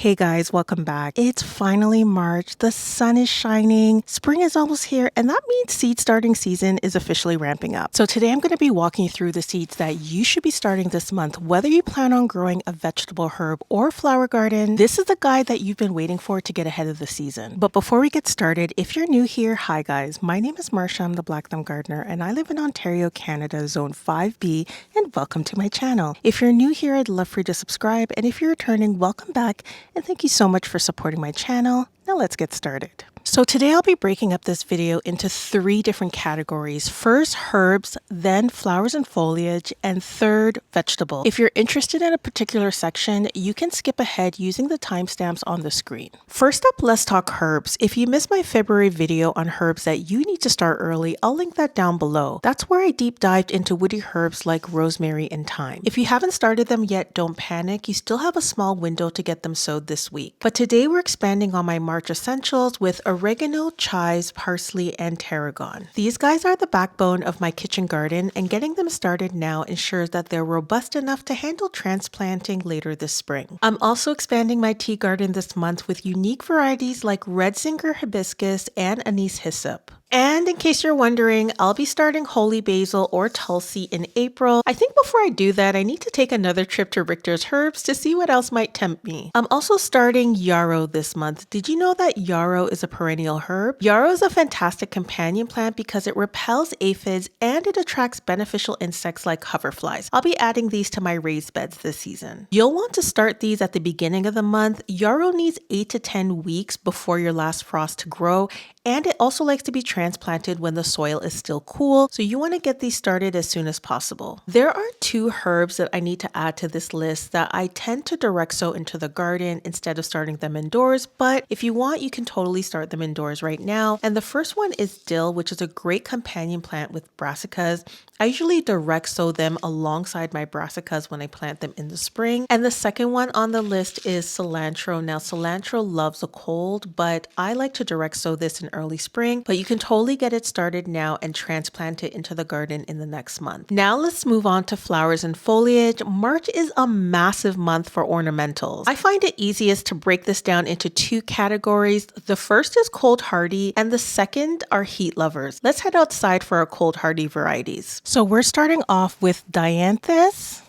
Hey guys, welcome back. It's finally March, the sun is shining, spring is almost here, and that means seed starting season is officially ramping up. So today I'm going to be walking you through the seeds that you should be starting this month, whether you plan on growing a vegetable, herb, or flower garden. This is the guide that you've been waiting for to get ahead of the season. But before we get started, if you're new here, hi guys, my name is Marsha, I'm the Blackthumbgardener, and I live in Ontario, Canada, Zone 5B, and welcome to my channel. If you're new here, I'd love for you to subscribe, and if you're returning, welcome back. And thank you so much for supporting my channel. Now let's get started. So today I'll be breaking up this video into 3 different categories. First, herbs, then flowers and foliage, and third, vegetable. If you're interested in a particular section, you can skip ahead using the timestamps on the screen. First up, let's talk herbs. If you missed my February video on herbs that you need to start early, I'll link that down below. That's where I deep dived into woody herbs like rosemary and thyme. If you haven't started them yet, don't panic. You still have a small window to get them sowed this week. But today we're expanding on my March essentials with oregano, chives, parsley, and tarragon. These guys are the backbone of my kitchen garden, and getting them started now ensures that they're robust enough to handle transplanting later this spring. I'm also expanding my tea garden this month with unique varieties like red singer hibiscus and anise hyssop. And in case you're wondering, I'll be starting holy basil or tulsi in April. I think before I do that, I need to take another trip to Richter's Herbs to see what else might tempt me. I'm also starting yarrow this month. Did you know that yarrow is a perennial herb? Yarrow is a fantastic companion plant because it repels aphids and it attracts beneficial insects like hoverflies. I'll be adding these to my raised beds this season. You'll want to start these at the beginning of the month. Yarrow needs 8 to 10 weeks before your last frost to grow, and it also likes to be transplanted when the soil is still cool, so you want to get these started as soon as possible. There are 2 herbs that I need to add to this list that I tend to direct sow into the garden instead of starting them indoors, but if you want, you can totally start them indoors right now. And the first one is dill, which is a great companion plant with brassicas. I usually direct sow them alongside my brassicas when I plant them in the spring. And the second one on the list is cilantro. Now, cilantro loves a cold, but I like to direct sow this in early spring, but you can totally get it started now and transplant it into the garden in the next month. Now let's move on to flowers and foliage. March is a massive month for ornamentals. I find it easiest to break this down into 2 categories. The first is cold hardy and the second are heat lovers. Let's head outside for our cold hardy varieties. So we're starting off with dianthus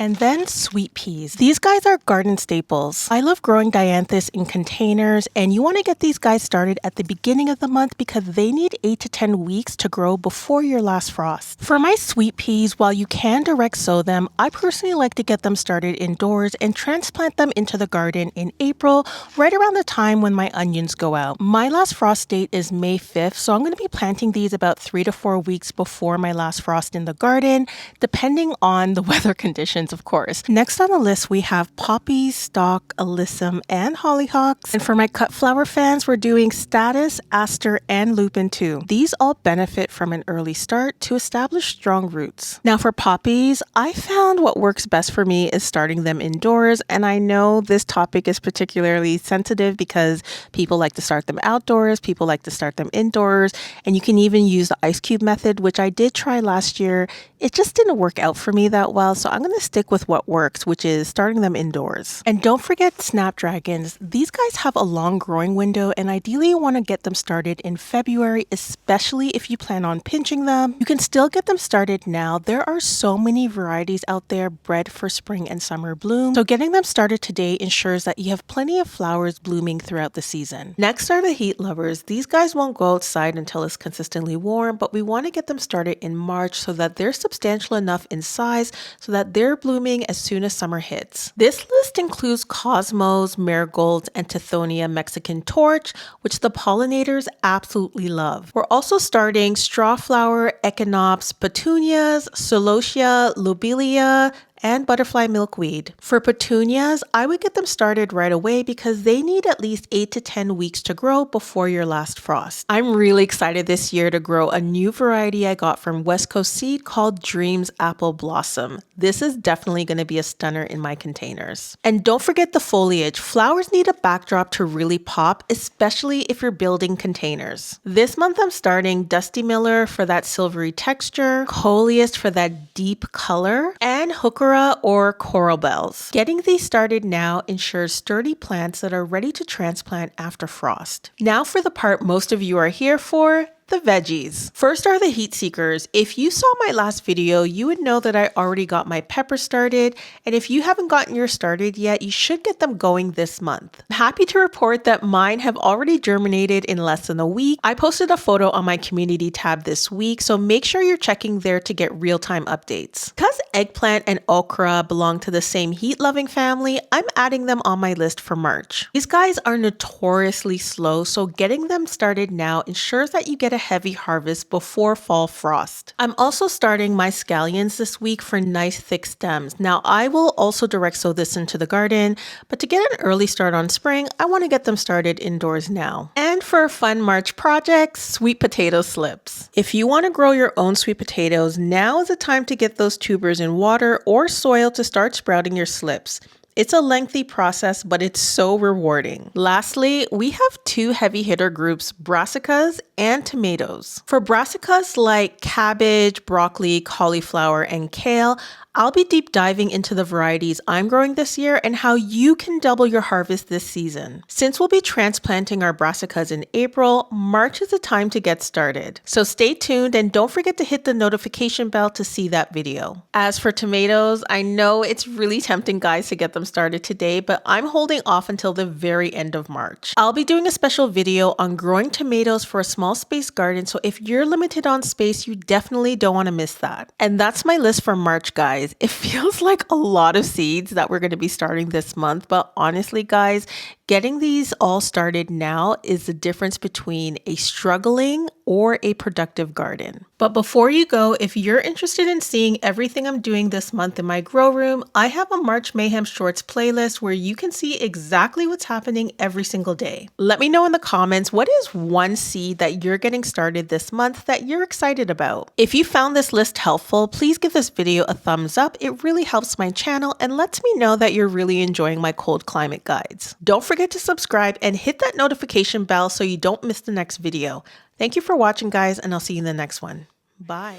and then sweet peas. These guys are garden staples. I love growing dianthus in containers, and you want to get these guys started at the beginning of the month because they need 8 to 10 weeks to grow before your last frost. For my sweet peas, while you can direct sow them, I personally like to get them started indoors and transplant them into the garden in April, right around the time when my onions go out. My last frost date is May 5th, so I'm going to be planting these about 3 to 4 weeks before my last frost in the garden, depending on the weather conditions, of course. Next on the list, we have poppies, stock, alyssum, and hollyhocks. And for my cut flower fans, we're doing statice, aster, and lupin too. These all benefit from an early start to establish strong roots. Now for poppies, I found what works best for me is starting them indoors. And I know this topic is particularly sensitive because people like to start them outdoors, people like to start them indoors, and you can even use the ice cube method, which I did try last year. It just didn't work out for me that well, so I'm going to stick with what works, which is starting them indoors. And don't forget snapdragons. These guys have a long growing window, and ideally you want to get them started in February, especially if you plan on pinching them. You can still get them started now. There are so many varieties out there bred for spring and summer bloom, so getting them started today ensures that you have plenty of flowers blooming throughout the season. Next are the heat lovers. These guys won't go outside until it's consistently warm, but we want to get them started in March so that they're substantial enough in size so that they're blooming as soon as summer hits. This list includes cosmos, marigolds, and Tithonia Mexican torch, which the pollinators absolutely love. We're also starting strawflower, echinops, petunias, celosia, lobelia, and butterfly milkweed. For petunias, I would get them started right away because they need at least 8 to 10 weeks to grow before your last frost. I'm really excited this year to grow a new variety I got from West Coast Seed called Dreams Apple Blossom. This is definitely going to be a stunner in my containers. And don't forget the foliage. Flowers need a backdrop to really pop, especially if you're building containers. This month I'm starting Dusty Miller for that silvery texture, Coleus for that deep color, and and heuchera or coral bells. Getting these started now ensures sturdy plants that are ready to transplant after frost. Now for the part most of you are here for, the veggies. First are the heat seekers. If you saw my last video, you would know that I already got my peppers started, and if you haven't gotten yours started yet, you should get them going this month. I'm happy to report that mine have already germinated in less than a week. I posted a photo on my community tab this week, so make sure you're checking there to get real-time updates. Because eggplant and okra belong to the same heat-loving family, I'm adding them on my list for March. These guys are notoriously slow, so getting them started now ensures that you get a heavy harvest before fall frost. I'm also starting my scallions this week for nice thick stems. Now I will also direct sow this into the garden, but to get an early start on spring, I want to get them started indoors now. And for a fun March project, sweet potato slips. If you want to grow your own sweet potatoes, now is the time to get those tubers in water or soil to start sprouting your slips. It's a lengthy process, but it's so rewarding. Lastly, we have two heavy hitter groups, brassicas and tomatoes. For brassicas like cabbage, broccoli, cauliflower, and kale, I'll be deep diving into the varieties I'm growing this year and how you can double your harvest this season. Since we'll be transplanting our brassicas in April, March is the time to get started. So stay tuned and don't forget to hit the notification bell to see that video. As for tomatoes, I know it's really tempting, guys, to get them started today, but I'm holding off until the very end of March. I'll be doing a special video on growing tomatoes for a small space garden, so if you're limited on space, you definitely don't want to miss that. And that's my list for March, guys. It feels like a lot of seeds that we're going to be starting this month, but honestly, guys, getting these all started now is the difference between a struggling or a productive garden. But before you go, if you're interested in seeing everything I'm doing this month in my grow room, I have a March Mayhem Shorts playlist where you can see exactly what's happening every single day. Let me know in the comments, what is one seed that you're getting started this month that you're excited about? If you found this list helpful, please give this video a thumbs up. It really helps my channel and lets me know that you're really enjoying my cold climate guides. Don't forget to subscribe and hit that notification bell so you don't miss the next video. Thank you for watching, guys, and I'll see you in the next one. Bye.